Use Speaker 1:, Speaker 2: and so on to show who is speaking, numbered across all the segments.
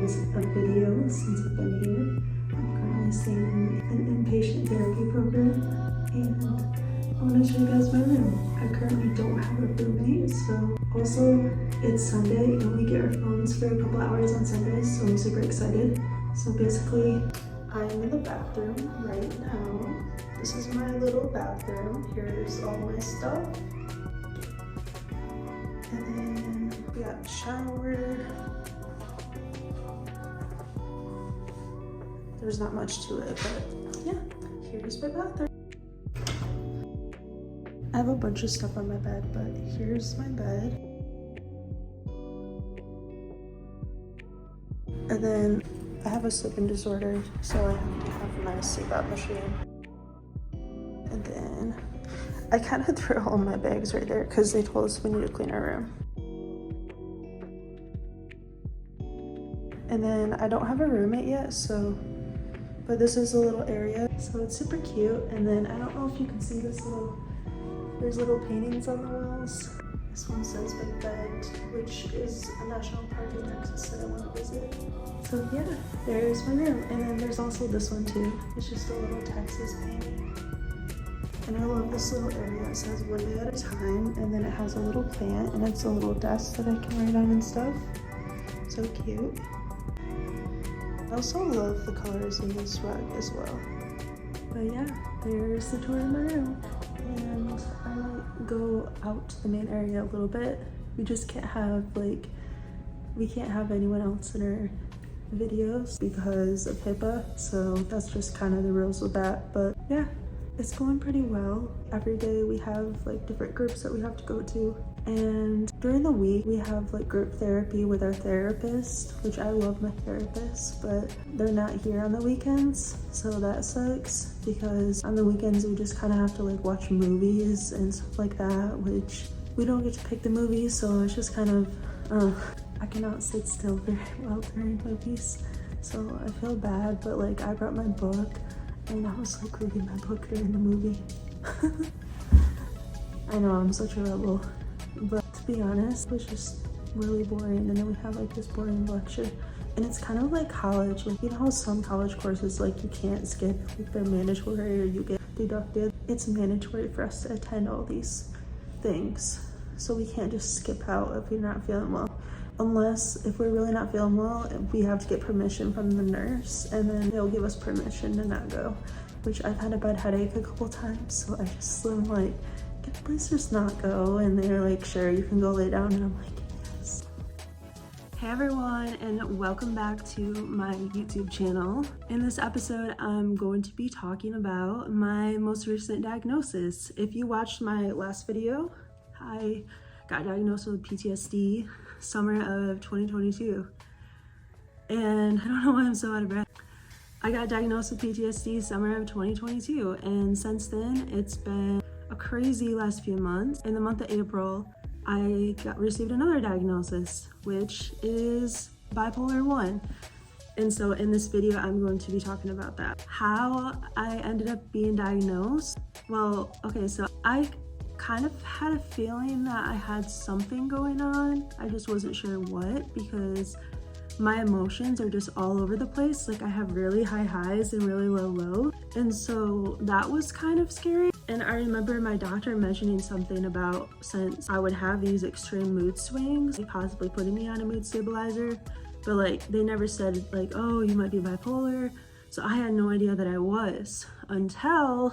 Speaker 1: videos of videos since I've been here. I'm currently seeing an inpatient therapy program, and I want to show you guys my room. I currently don't have a roommate, so also it's Sunday. You only get our phones for a couple hours on Sundays, so I'm super excited. So basically, I'm in the bathroom right now. This is my little bathroom. Here's all my stuff. And then we got showered. There's not much to it, but yeah, here's my bathroom. I have a bunch of stuff on my bed, but here's my bed. And then I have a sleeping disorder, so I have to have my CPAP machine. And then I kind of threw all my bags right there because they told us we need to clean our room. And then I don't have a roommate yet, but this is a little area, so it's super cute. And then I don't know if you can see this there's little paintings on the walls. This one says Big Bend, which is a national park in Texas that I want to visit. So yeah, there's my room. And then there's also this one too. It's just a little Texas painting. And I love this little area. It says one day at a time, and then it has a little plant, and it's a little desk that I can write on and stuff. So cute. I also love the colors in this rug as well. But yeah, there's the tour of my room. And I might go out to the main area a little bit. We just can't have anyone else in our videos because of HIPAA, so that's just kind of the rules with that. But yeah, it's going pretty well. Every day we have like different groups that we have to go to, and during the week we have like group therapy with our therapist, which I love my therapist, but they're not here on the weekends, so that sucks because on the weekends we just kind of have to like watch movies and stuff like that, which we don't get to pick the movies, so it's just kind of I cannot sit still very well during movies, so I feel bad. But like I brought my book and I was like reading my book during the movie. I know I'm such a rebel, but to be honest, it was just really boring. And then we have like this boring lecture, and it's kind of like college. Like, you know how some college courses like you can't skip, like they're mandatory or you get deducted? It's mandatory for us to attend all these things, so we can't just skip out if we're not feeling well. Unless if we're really not feeling well, we have to get permission from the nurse, and then they'll give us permission to not go, which I've had a bad headache a couple times, so I just am like, can I please just not go? And they're like, sure, you can go lay down, and I'm like, yes. Hey everyone, and welcome back to my YouTube channel. In this episode, I'm going to be talking about my most recent diagnosis. If you watched my last video, I got diagnosed with PTSD summer of 2022, and I don't know why I'm so out of breath. I got diagnosed with PTSD summer of 2022, and since then it's been a crazy last few months. In the month of April, I received another diagnosis, which is bipolar 1. And so in this video, I'm going to be talking about that. How I ended up being diagnosed. Well, okay, so I kind of had a feeling that I had something going on. I just wasn't sure what, because my emotions are just all over the place. Like, I have really high highs and really low lows. And so that was kind of scary. And I remember my doctor mentioning something about, since I would have these extreme mood swings, possibly putting me on a mood stabilizer, but like they never said like, oh, you might be bipolar. So I had no idea that I was until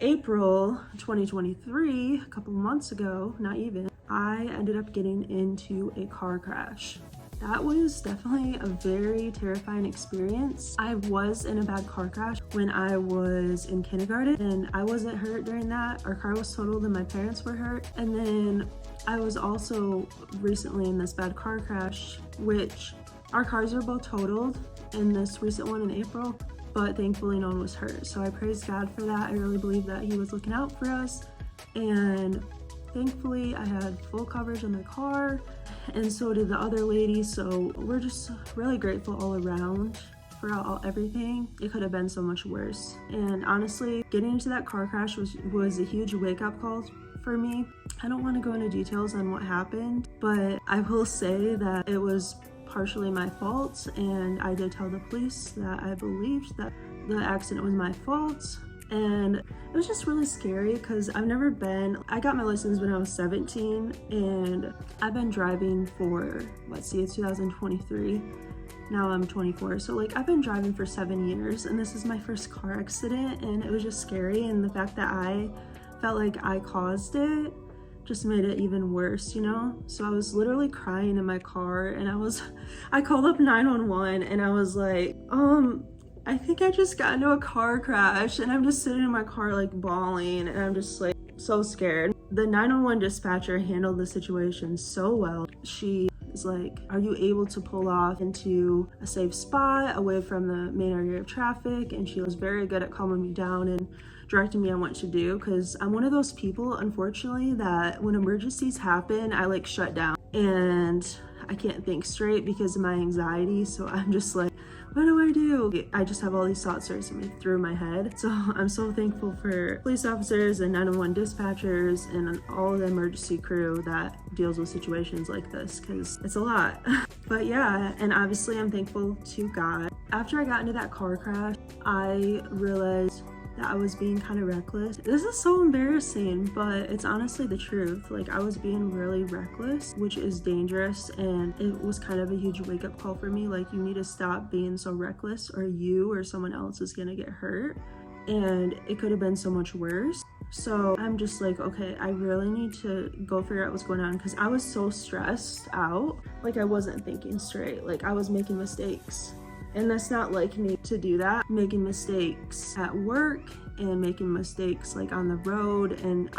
Speaker 1: April 2023, a couple months ago, not even, I ended up getting into a car crash. That was definitely a very terrifying experience. I was in a bad car crash when I was in kindergarten, and I wasn't hurt during that. Our car was totaled and my parents were hurt. And then I was also recently in this bad car crash, which our cars were both totaled in this recent one in April, but thankfully no one was hurt. So I praise God for that. I really believe that he was looking out for us, and thankfully I had full coverage on my car, and so did the other lady. So we're just really grateful all around for everything. It could have been so much worse. And honestly, getting into that car crash was a huge wake-up call for me. I don't want to go into details on what happened, but I will say that it was partially my fault, and I did tell the police that I believed that the accident was my fault. And it was just really scary because I got my license when I was 17, and I've been driving for, it's 2023. Now I'm 24, so like I've been driving for 7 years, and this is my first car accident, and it was just scary. And the fact that I felt like I caused it just made it even worse, you know? So I was literally crying in my car, and I called up 911, and I was like, I think I just got into a car crash, and I'm just sitting in my car like bawling, and I'm just like so scared. The 911 dispatcher handled the situation so well. She was like, are you able to pull off into a safe spot away from the main area of traffic? And she was very good at calming me down and directing me on what to do, because I'm one of those people, unfortunately, that when emergencies happen, I like shut down and I can't think straight because of my anxiety. So I'm just like, what do I do? I just have all these thoughts racing through my head. So I'm so thankful for police officers and 911 dispatchers and all the emergency crew that deals with situations like this, because it's a lot. But yeah, and obviously I'm thankful to God. After I got into that car crash, I realized that I was being kind of reckless. This is so embarrassing, but it's honestly the truth. Like, I was being really reckless, which is dangerous, and it was kind of a huge wake-up call for me. Like, you need to stop being so reckless, or you or someone else is gonna get hurt, and it could have been so much worse. So I'm just like, okay, I really need to go figure out what's going on, because I was so stressed out. Like, I wasn't thinking straight. Like, I was making mistakes. And that's not like me to do that. Making mistakes at work and making mistakes like on the road, and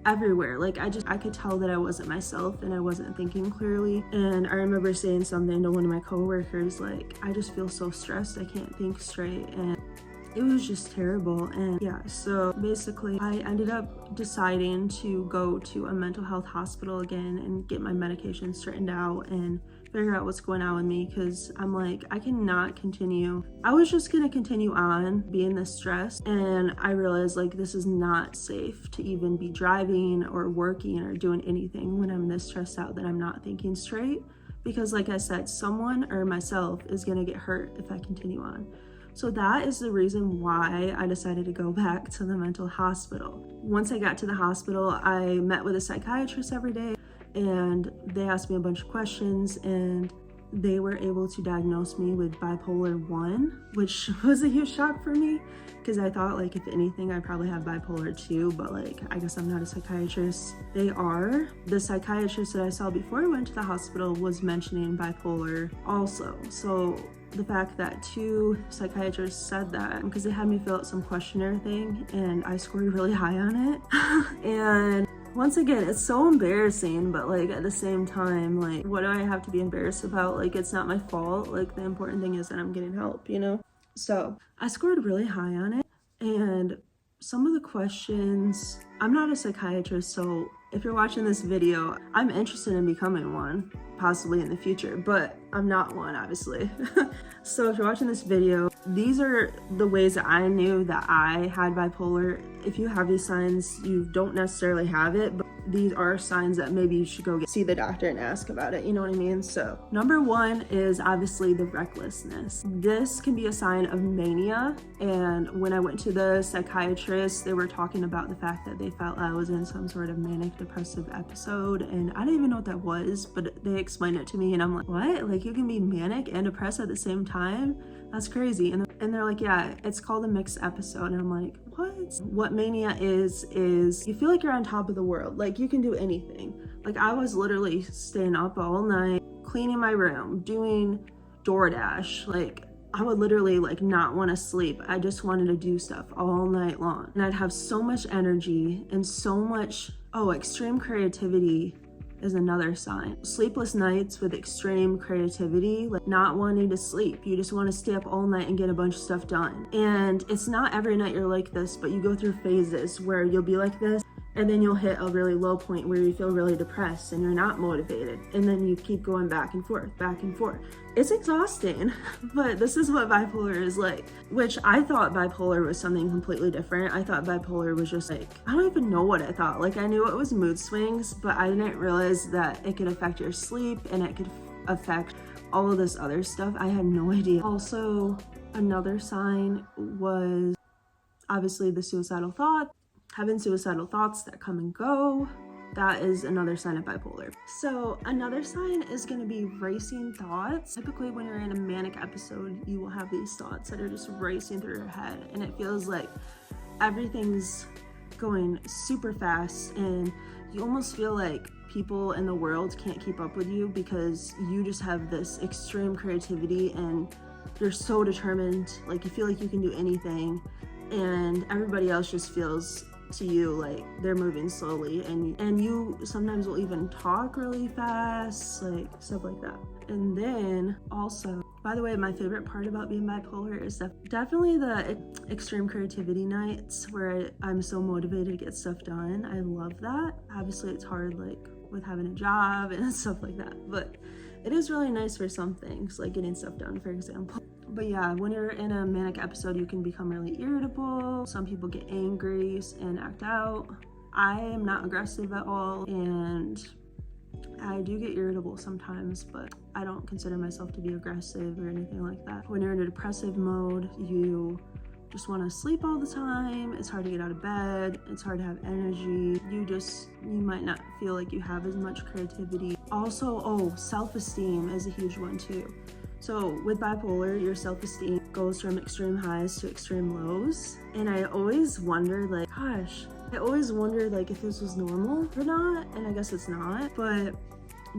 Speaker 1: everywhere. Like I could tell that I wasn't myself and I wasn't thinking clearly. And I remember saying something to one of my coworkers, like, I just feel so stressed, I can't think straight. And it was just terrible. And yeah, so basically I ended up deciding to go to a mental health hospital again and get my medication straightened out and figure out what's going on with me, because I'm like, I cannot continue. I was just gonna continue on being this stressed, and I realized like this is not safe to even be driving or working or doing anything when I'm this stressed out that I'm not thinking straight, because like I said, someone or myself is gonna get hurt if I continue on. So that is the reason why I decided to go back to the mental hospital. Once I got to the hospital, I met with a psychiatrist every day, and they asked me a bunch of questions, and they were able to diagnose me with bipolar 1, which was a huge shock for me, because I thought like if anything I'd probably have bipolar 2, but like I guess I'm not a psychiatrist. They are. The psychiatrist that I saw before I went to the hospital was mentioning bipolar also. So the fact that 2 psychiatrists said that, because they had me fill out some questionnaire thing and I scored really high on it. And once again, it's so embarrassing, but like at the same time, like what do I have to be embarrassed about? Like, it's not my fault. Like, the important thing is that I'm getting help, you know? So I scored really high on it, and some of the questions, I'm not a psychiatrist, so if you're watching this video, I'm interested in becoming one, possibly in the future, but I'm not one, obviously. So if you're watching this video, these are the ways that I knew that I had bipolar. If you have these signs, you don't necessarily have it, but these are signs that maybe you should go see the doctor and ask about it, you know what I mean? So number 1 is obviously the recklessness. This can be a sign of mania, and when I went to the psychiatrist, they were talking about the fact that they felt I was in some sort of manic depressive episode, and I didn't even know what that was, but they explained it to me, and I'm like, what? Like, you can be manic and depressed at the same time? That's crazy. And they're like, yeah, it's called a mixed episode. And I'm like, what mania is you feel like you're on top of the world. Like, you can do anything. Like, I was literally staying up all night, cleaning my room, doing DoorDash. Like, I would literally like not want to sleep. I just wanted to do stuff all night long. And I'd have so much energy and so much, extreme creativity is another sign. Sleepless nights with extreme creativity, like not wanting to sleep. You just want to stay up all night and get a bunch of stuff done. And it's not every night you're like this, but you go through phases where you'll be like this, and then you'll hit a really low point where you feel really depressed and you're not motivated. And then you keep going back and forth, back and forth. It's exhausting, but this is what bipolar is like, which I thought bipolar was something completely different. I thought bipolar was just like, I don't even know what I thought. Like, I knew it was mood swings, but I didn't realize that it could affect your sleep and it could affect all of this other stuff. I had no idea. Also, another sign was obviously the suicidal thought, having suicidal thoughts that come and go. That is another sign of bipolar. So another sign is going to be racing thoughts. Typically when you're in a manic episode, you will have these thoughts that are just racing through your head, and it feels like everything's going super fast, and you almost feel like people in the world can't keep up with you because you just have this extreme creativity and you're so determined, like you feel like you can do anything, and everybody else just feels to you like they're moving slowly, and you sometimes will even talk really fast, like stuff like that. And then also, by the way, my favorite part about being bipolar is definitely the extreme creativity nights where I'm so motivated to get stuff done. I love that. Obviously it's hard like with having a job and stuff like that, but it is really nice for some things, like getting stuff done, for example. But yeah, when you're in a manic episode, you can become really irritable. Some people get angry and act out. I am not aggressive at all, and I do get irritable sometimes, but I don't consider myself to be aggressive or anything like that. When you're in a depressive mode, you just want to sleep all the time. It's hard to get out of bed. It's hard to have energy. You might not feel like you have as much creativity. Also, self-esteem is a huge one too. So with bipolar, your self-esteem goes from extreme highs to extreme lows. And I always wonder like, if this was normal or not. And I guess it's not. But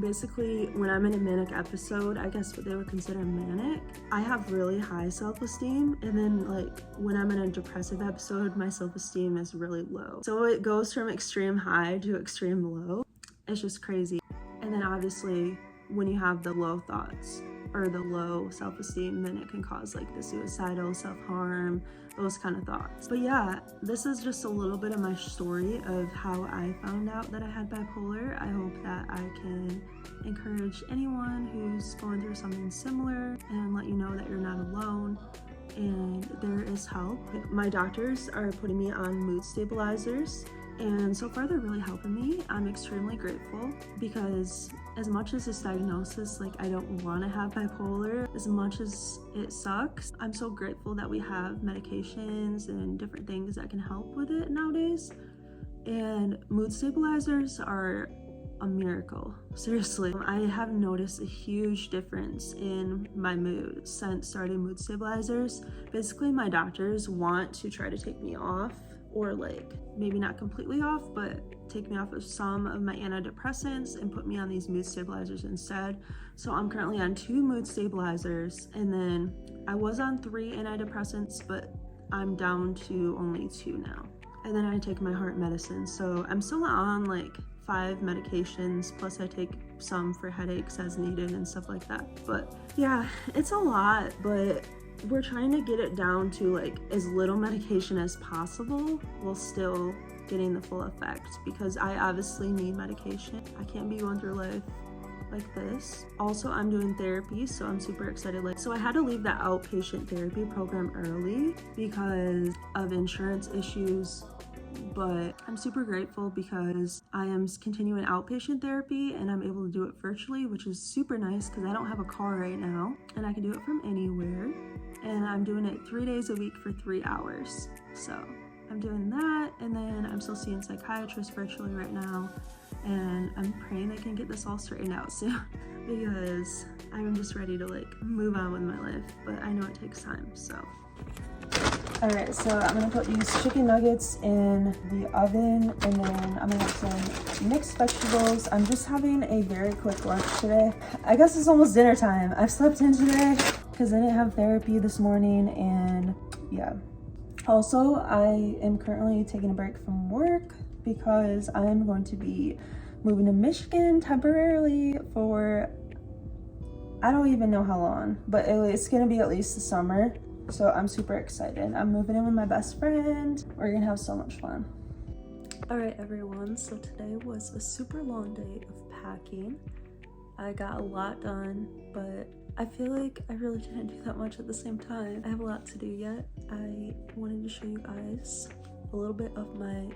Speaker 1: basically, when I'm in a manic episode, I guess what they would consider manic, I have really high self-esteem. And then like when I'm in a depressive episode, my self-esteem is really low. So it goes from extreme high to extreme low. It's just crazy. And then obviously when you have the low thoughts or the low self-esteem, then it can cause like the suicidal, self-harm, those kind of thoughts. But yeah, this is just a little bit of my story of how I found out that I had bipolar. I hope that I can encourage anyone who's going through something similar and let you know that you're not alone and there is help. My doctors are putting me on mood stabilizers, and so far they're really helping me. I'm extremely grateful because as much as this diagnosis, like I don't want to have bipolar, as much as it sucks, I'm so grateful that we have medications and different things that can help with it nowadays. And mood stabilizers are a miracle, seriously. I have noticed a huge difference in my mood since starting mood stabilizers. Basically, my doctors want to try to take me off, or like maybe not completely off, but take me off of some of my antidepressants and put me on these mood stabilizers instead. So I'm currently on 2 mood stabilizers, and then I was on 3 antidepressants, but I'm down to only 2 now. And then I take my heart medicine, so I'm still on like 5 medications, plus I take some for headaches as needed and stuff like that. But yeah, it's a lot, but we're trying to get it down to like as little medication as possible while still getting the full effect, because I obviously need medication. I can't be going through life like this. Also, I'm doing therapy, so I'm super excited. So I had to leave that outpatient therapy program early because of insurance issues, but I'm super grateful because I am continuing outpatient therapy and I'm able to do it virtually, which is super nice because I don't have a car right now and I can do it from anywhere. And I'm doing it 3 days a week for 3 hours. So I'm doing that, and then I'm still seeing psychiatrists virtually right now, and I'm praying they can get this all straightened out soon because I'm just ready to like move on with my life, but I know it takes time, so. All right, so I'm gonna put these chicken nuggets in the oven, and then I'm gonna have some mixed vegetables. I'm just having a very quick lunch today. I guess it's almost dinner time. I've slept in today because I didn't have therapy this morning, and yeah. Also, I am currently taking a break from work because I'm going to be moving to Michigan temporarily for, I don't even know how long, but it's gonna be at least the summer. So I'm super excited. I'm moving in with my best friend. We're gonna have so much fun. All right, everyone, so today was a super long day of packing. I got a lot done, but I feel like I really didn't do that much at the same time. I have a lot to do yet. I wanted to show you guys a little bit of my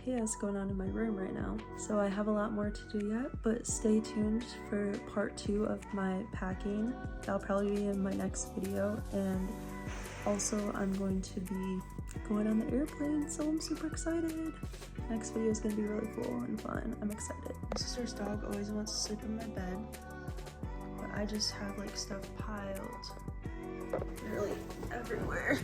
Speaker 1: chaos going on in my room right now. So I have a lot more to do yet, but stay tuned for part 2 of my packing. That'll probably be in my next video, and also I'm going to be going on the airplane, so I'm super excited. Next video is going to be really cool and fun. I'm excited. My sister's dog always wants to sleep in my bed, but I just have like stuff piled literally everywhere.